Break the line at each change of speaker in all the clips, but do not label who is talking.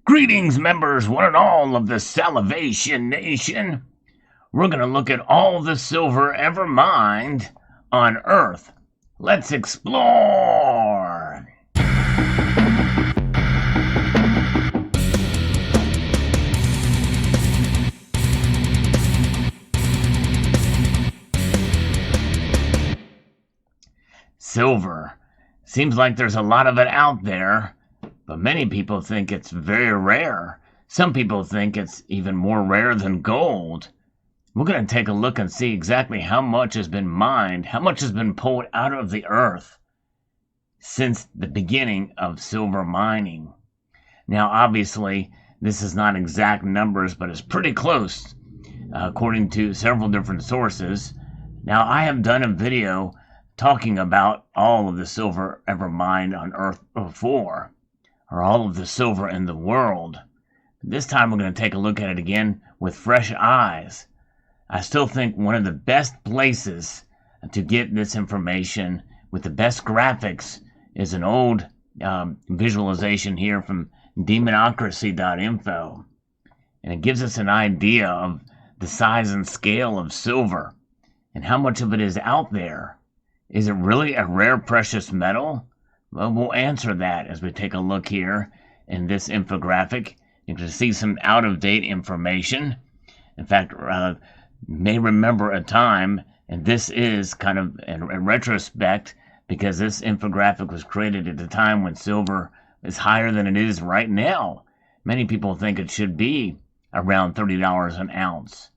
Greetings, members, one and all of the Salivation Nation. We're going to look at all the silver ever mined on Earth. Let's explore! Silver. Seems like there's a lot of it out there, but many people think it's very rare. Some people think it's even more rare than gold. We're going to take a look and see exactly how much has been mined, how much has been pulled out of the earth since the beginning of silver mining. Now, obviously, this is not exact numbers, but it's pretty close, according to several different sources. Now, I have done a video talking about all of the silver ever mined on Earth before, or all of the silver in the world. This time we're going to take a look at it again with fresh eyes. I still think one of the best places to get this information with the best graphics is an old visualization here from demonocracy.info. And it gives us an idea of the size and scale of silver and how much of it is out there. Is it really a rare precious metal? Well, we'll answer that as we take a look here in this infographic. You can see some out-of-date information. In fact, may remember a time, and this is kind of in retrospect, because this infographic was created at a time when silver is higher than it is right now. Many people think it should be around $30 an ounce.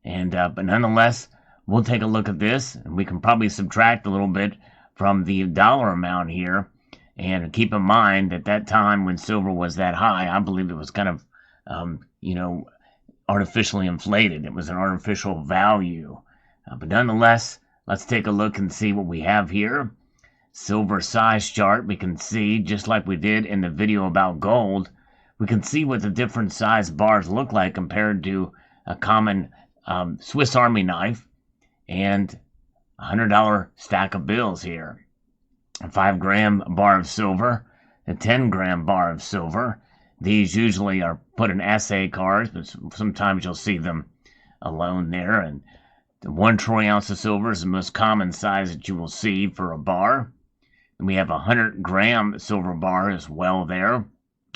And but nonetheless, we'll take a look at this, and we can probably subtract a little bit from the dollar amount here. And keep in mind that that time when silver was that high, I believe it was kind of, artificially inflated. It was an artificial value. But nonetheless, let's take a look and see what we have here. Silver size chart. We can see, just like we did in the video about gold, we can see what the different size bars look like compared to a common Swiss Army knife and a $100 stack of bills here. A 5-gram bar of silver, a 10-gram bar of silver. These usually are put in assay cards, but sometimes you'll see them alone there. And the 1 troy ounce of silver is the most common size that you will see for a bar. And we have a 100-gram silver bar as well there,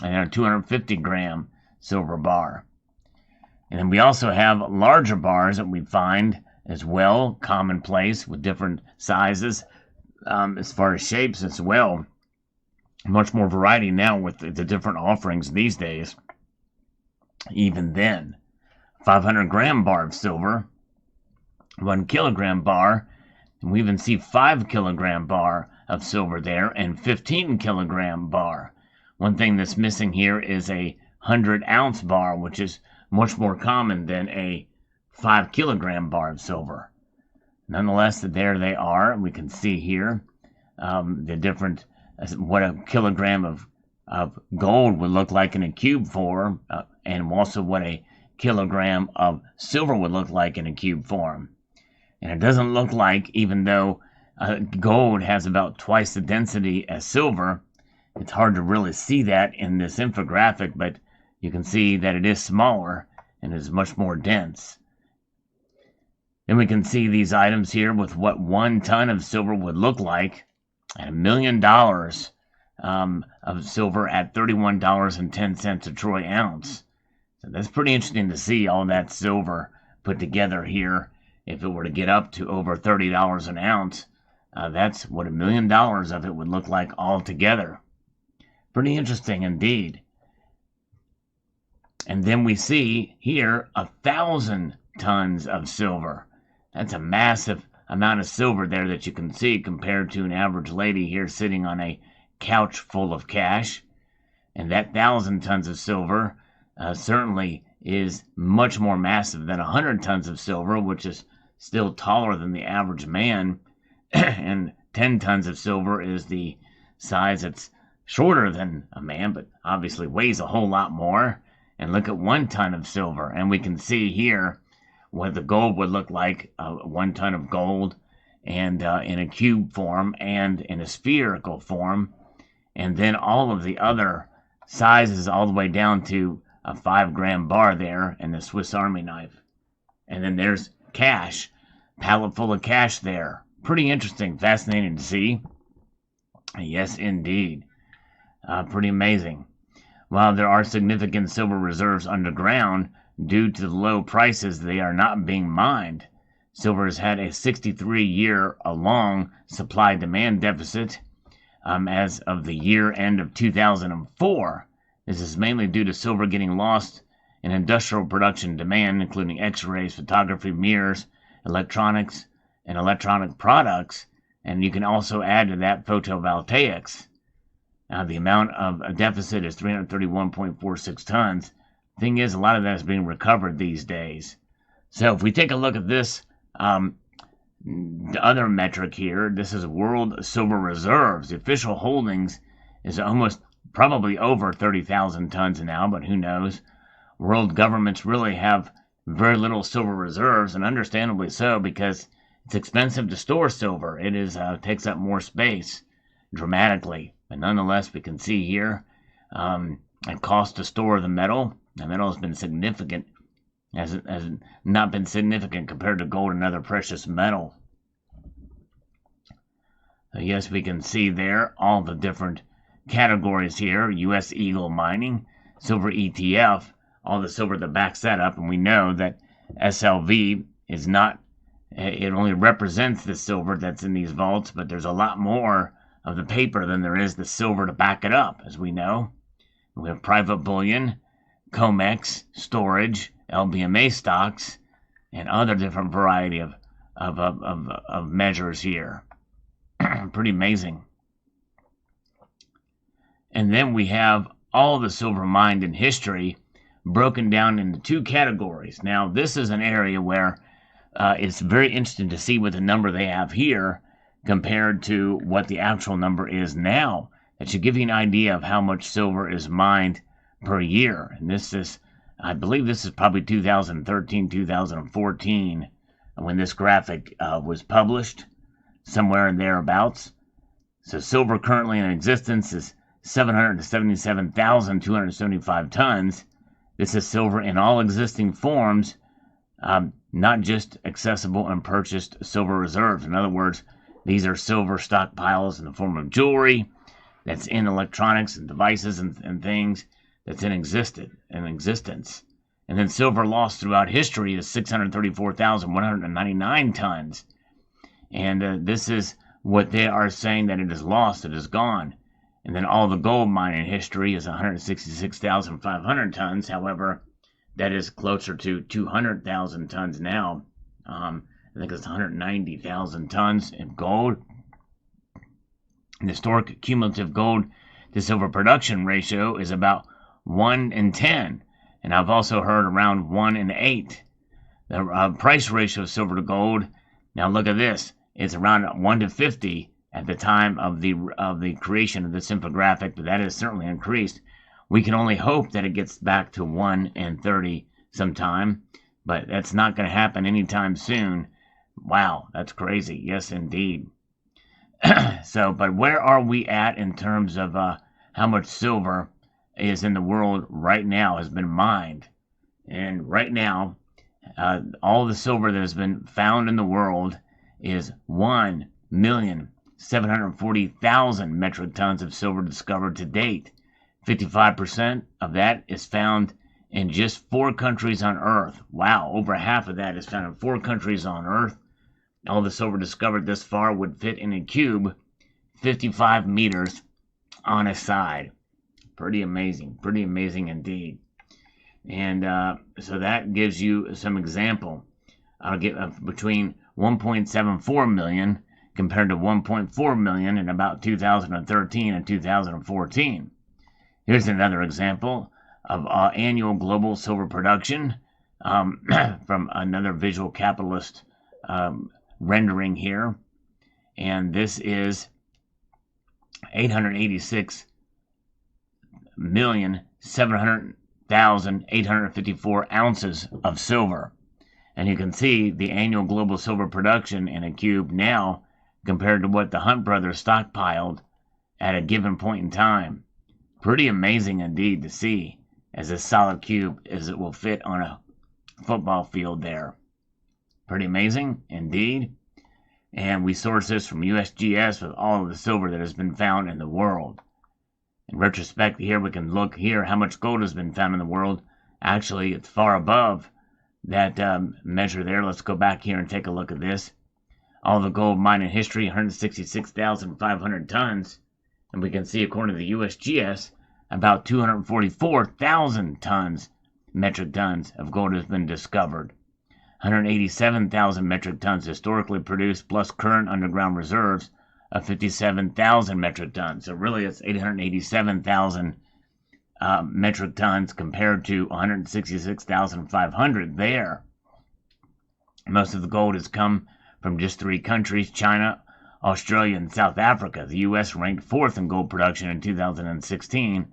and a 250-gram silver bar. And then we also have larger bars that we find as well, commonplace with different sizes. As far as shapes as well, much more variety now with the different offerings these days. Even then, 500-gram bar of silver, 1 kilogram bar, and we even see 5-kilogram bar of silver there, and 15-kilogram bar. One thing that's missing here is a 100-ounce bar, which is much more common than a 5-kilogram bar of silver. Nonetheless, there they are. We can see here the different, what a kilogram of gold would look like in a cube form, and also what a kilogram of silver would look like in a cube form. And it doesn't look like, even though gold has about twice the density as silver, it's hard to really see that in this infographic, but you can see that it is smaller and is much more dense. Then we can see these items here with what 1 ton of silver would look like, and $1 million of silver at $31.10 a troy ounce. So that's pretty interesting to see all that silver put together here. If it were to get up to over $30 an ounce, that's what $1 million of it would look like all together. Pretty interesting indeed. And then we see here 1,000 tons of silver. That's a massive amount of silver there that you can see compared to an average lady here sitting on a couch full of cash. And that 1,000 tons of silver certainly is much more massive than 100 tons of silver, which is still taller than the average man. And 10 tons of silver is the size that's shorter than a man, but obviously weighs a whole lot more. And look at 1 ton of silver, and we can see here what the gold would look like, 1 ton of gold, and in a cube form and in a spherical form, and then all of the other size is all the way down to a 5-gram bar there and the Swiss Army knife. And then there's cash, pallet full of cash there. Pretty interesting, fascinating to see. Yes, indeed. Pretty amazing. While there are significant silver reserves underground, due to the low prices, they are not being mined. Silver has had a 63-year-long supply-demand deficit as of the year end of 2004. This is mainly due to silver getting lost in industrial production demand, including X-rays, photography, mirrors, electronics, and electronic products. And you can also add to that photovoltaics. The amount of a deficit is 331.46 tons. Thing is, a lot of that is being recovered these days. So if we take a look at this, the other metric here, this is world silver reserves. The official holdings is almost probably over 30,000 tons now, but who knows? World governments really have very little silver reserves, and understandably so, because it's expensive to store silver. It is takes up more space dramatically. But nonetheless, we can see here it costs to store the metal. The metal has been significant, has not been significant compared to gold and other precious metal. So yes, we can see there all the different categories here. U.S. Eagle Mining, Silver ETF, all the silver that backs that up. And we know that SLV is not, it only represents the silver that's in these vaults, but there's a lot more of the paper than there is the silver to back it up, as we know. We have private bullion, COMEX, storage, LBMA stocks, and other different variety of measures here. Pretty amazing. And then we have all the silver mined in history broken down into two categories. Now, this is an area where it's very interesting to see what the number they have here compared to what the actual number is now. That should give you an idea of how much silver is mined per year. And this is, I believe this is probably 2013, 2014 when this graphic was published, somewhere in thereabouts. So silver currently in existence is 777,275 tons. This is silver in all existing forms, not just accessible and purchased silver reserves. In other words, these are silver stockpiles in the form of jewelry that's in electronics and devices and things that's in existence. And then silver lost throughout history is 634,199 tons. And this is what they are saying that it is lost, it is gone. And then all the gold mining history is 166,500 tons. However, that is closer to 200,000 tons now. I think it's 190,000 tons in gold. The historic cumulative gold to silver production ratio is about 1 in 10. And I've also heard around 1 in 8. The price ratio of silver to gold, now look at this, it's around 1 to 50 at the time of the creation of this infographic, but that has certainly increased. We can only hope that it gets back to 1 in 30 sometime, but that's not going to happen anytime soon. Wow, that's crazy. Yes, indeed. So, but where are we at in terms of how much silver is in the world right now has been mined? And right now, all the silver that has been found in the world is 1,740,000 metric tons of silver discovered to date. 55% of that is found in just 4 countries on Earth. Wow, over half of that is found in 4 countries on Earth. All the silver discovered this far would fit in a cube 55 meters on a side. Pretty amazing indeed. And so that gives you some example. I'll get between 1.74 million compared to 1.4 million in about 2013 and 2014. Here's another example of annual global silver production from another visual capitalist rendering here. And this is 886,700,854 ounces of silver. And you can see the annual global silver production in a cube now compared to what the Hunt brothers stockpiled at a given point in time. Pretty amazing indeed to see, as a solid cube as it will fit on a football field there. Pretty amazing indeed. And we source this from USGS with all of the silver that has been found in the world. In retrospect, here we can look here how much gold has been found in the world. Actually, it's far above that measure there. Let's go back here and take a look at this. All the gold mined in history, 166,500 tons. And we can see, according to the USGS, about 244,000 tons, metric tons of gold has been discovered. 187,000 metric tons historically produced, plus current underground reserves of 57,000 metric tons. So really it's 887,000 metric tons compared to 166,500 there. Most of the gold has come from just 3 countries, China, Australia, and South Africa. The U.S. ranked 4th in gold production in 2016.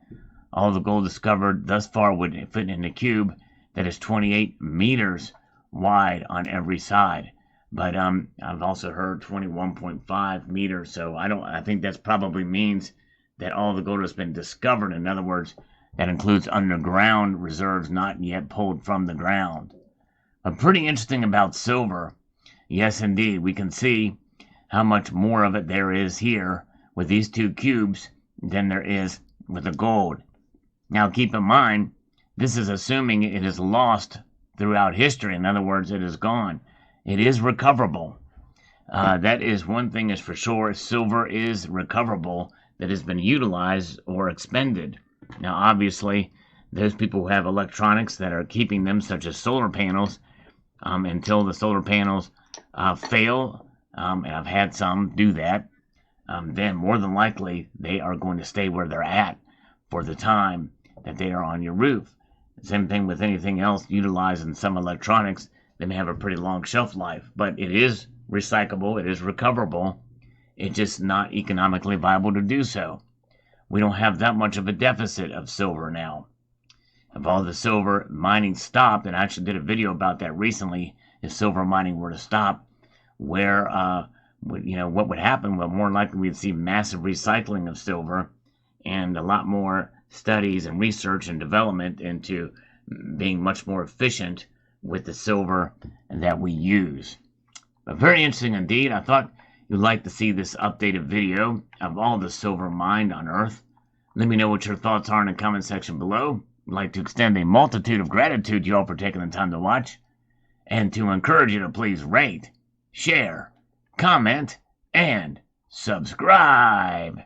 All the gold discovered thus far would fit in a cube that is 28 meters wide on every side. But I've also heard 21.5 meters, so I think that probably means that all the gold has been discovered. In other words, that includes underground reserves not yet pulled from the ground. But pretty interesting about silver. Yes, indeed, we can see how much more of it there is here with these 2 cubes than there is with the gold. Now keep in mind, this is assuming it is lost throughout history. In other words, it is gone. It is recoverable. That is one thing is for sure. Silver is recoverable that has been utilized or expended. Now, obviously, there's people who have electronics that are keeping them, such as solar panels, until the solar panels fail. And I've had some do that. Then more than likely, they are going to stay where they're at for the time that they are on your roof. Same thing with anything else utilized in some electronics. They may have a pretty long shelf life, but it is recyclable, it is recoverable. It's just not economically viable to do so. We don't have that much of a deficit of silver now. If all the silver mining stopped, and I actually did a video about that recently, if silver mining were to stop, where what would happen? Well, more likely we'd see massive recycling of silver and a lot more studies and research and development into being much more efficient with the silver that we use. But very interesting indeed. I thought you'd like to see this updated video of all the silver mined on Earth. Let me know what your thoughts are in the comment section below. I'd like to extend a multitude of gratitude to you all for taking the time to watch, and to encourage you to please rate, share, comment, and subscribe.